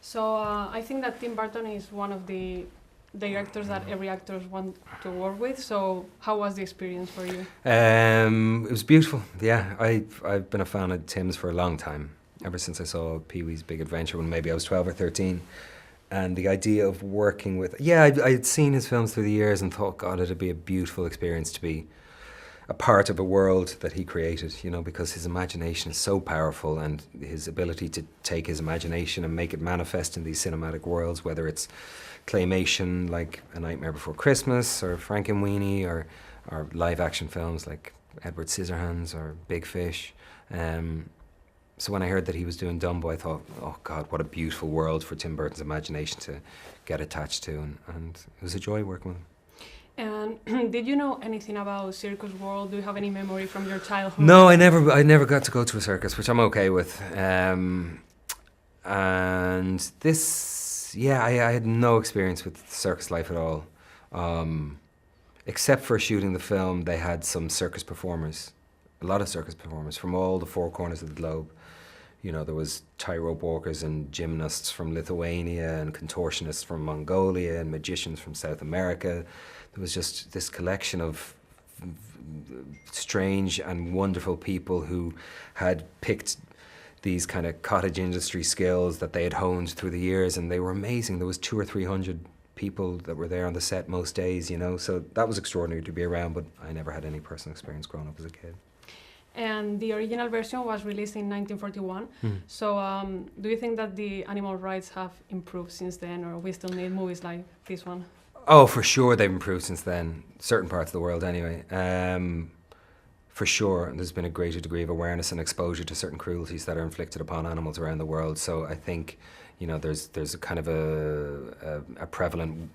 So I think that Tim Burton is one of the directors that every actor wants to work with. So how was the experience for you? It was beautiful. Yeah, I've been a fan of Tim's for a long time, ever since I saw Pee-wee's Big Adventure when maybe I was 12 or 13. And the idea of working with, I'd seen his films through the years and thought, God, it'd be a beautiful experience to be a part of a world that he created, you know, because his imagination is so powerful, and his ability to take his imagination and make it manifest in these cinematic worlds, whether it's claymation like A Nightmare Before Christmas or Frankenweenie, or live action films like Edward Scissorhands or Big Fish. So when I heard that he was doing Dumbo, I thought, oh God, what a beautiful world for Tim Burton's imagination to get attached to, and it was a joy working with him. And did you know anything about circus world? Do you have any memory from your childhood? No, I never got to go to a circus, which I'm okay with. And this, I had no experience with circus life at all. Except for shooting the film, they had some circus performers, a lot of circus performers from all the four corners of the globe. You know, there was tightrope walkers and gymnasts from Lithuania, and contortionists from Mongolia, and magicians from South America. There was just this collection of strange and wonderful people who had picked these kind of cottage industry skills that they had honed through the years, and they were amazing. There was 200 or 300 people that were there on the set most days, you know, so that was extraordinary to be around, but I never had any personal experience growing up as a kid. And the original version was released in 1941. So do you think that the animal rights have improved since then, or we still need movies like this one? Oh, for sure they've improved since then, certain parts of the world anyway. For sure, there's been a greater degree of awareness and exposure to certain cruelties that are inflicted upon animals around the world. So I think, you know, there's a kind of a prevalent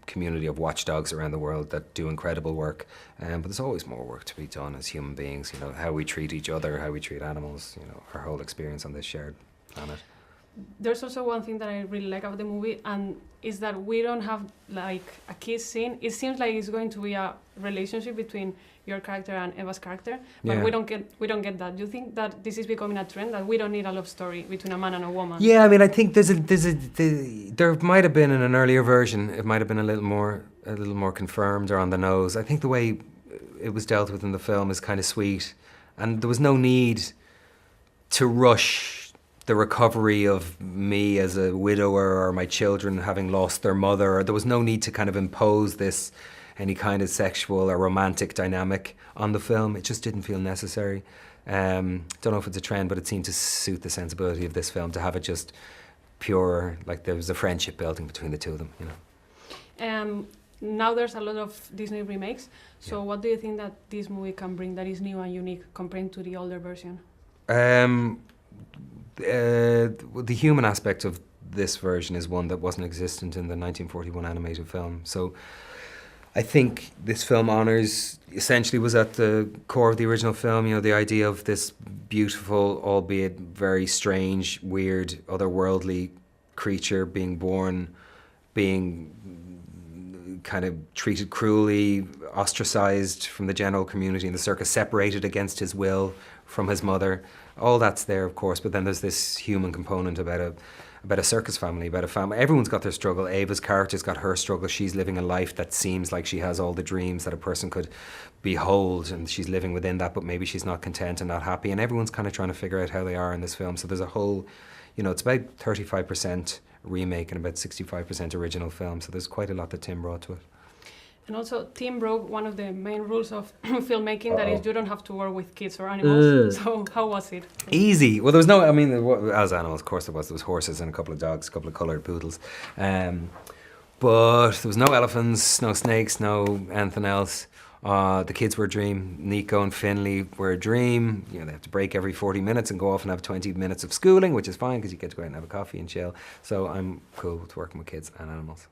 community of watchdogs around the world that do incredible work. But there's always more work to be done as human beings, you know, how we treat each other, how we treat animals, you know, our whole experience on this shared planet. There's also one thing that I really like about the movie, and is that we don't have like a kiss scene. It seems like it's going to be a relationship between your character and Eva's character, but we don't get that. Do you think that this is becoming a trend, that we don't need a love story between a man and a woman? Yeah, I mean, I think there might have been in an earlier version. It might have been a little more confirmed or on the nose. I think the way it was dealt with in the film is kind of sweet, and there was no need to rush the recovery of me as a widower, or my children having lost their mother. There was no need to kind of impose any kind of sexual or romantic dynamic on the film. It just didn't feel necessary. Don't know if it's a trend, but it seemed to suit the sensibility of this film to have it just pure, like there was a friendship building between the two of them, you know. Now there's a lot of Disney remakes. So what do you think that this movie can bring that is new and unique compared to the older version? The human aspect of this version is one that wasn't existent in the 1941 animated film. So I think this film essentially was at the core of the original film, you know, the idea of this beautiful, albeit very strange, weird, otherworldly creature being born, being kind of treated cruelly, ostracized from the general community in the circus, separated against his will from his mother. All that's there, of course, but then there's this human component about a circus family, about a family. Everyone's got their struggle. Ava's character's got her struggle. She's living a life that seems like she has all the dreams that a person could behold, and she's living within that, but maybe she's not content and not happy. And everyone's kind of trying to figure out how they are in this film. So there's a whole, you know, it's about 35% remake and about 65% original film. So there's quite a lot that Tim brought to it. And also, Tim broke one of the main rules of filmmaking, that is you don't have to work with kids or animals. So how was it? Easy. Well, there was no, I mean, as animals, of course there was. There was horses and a couple of dogs, a couple of coloured poodles. But there was no elephants, no snakes, no anything else. The kids were a dream. Nico and Finley were a dream. You know, they have to break every 40 minutes and go off and have 20 minutes of schooling, which is fine because you get to go out and have a coffee and chill. So I'm cool with working with kids and animals.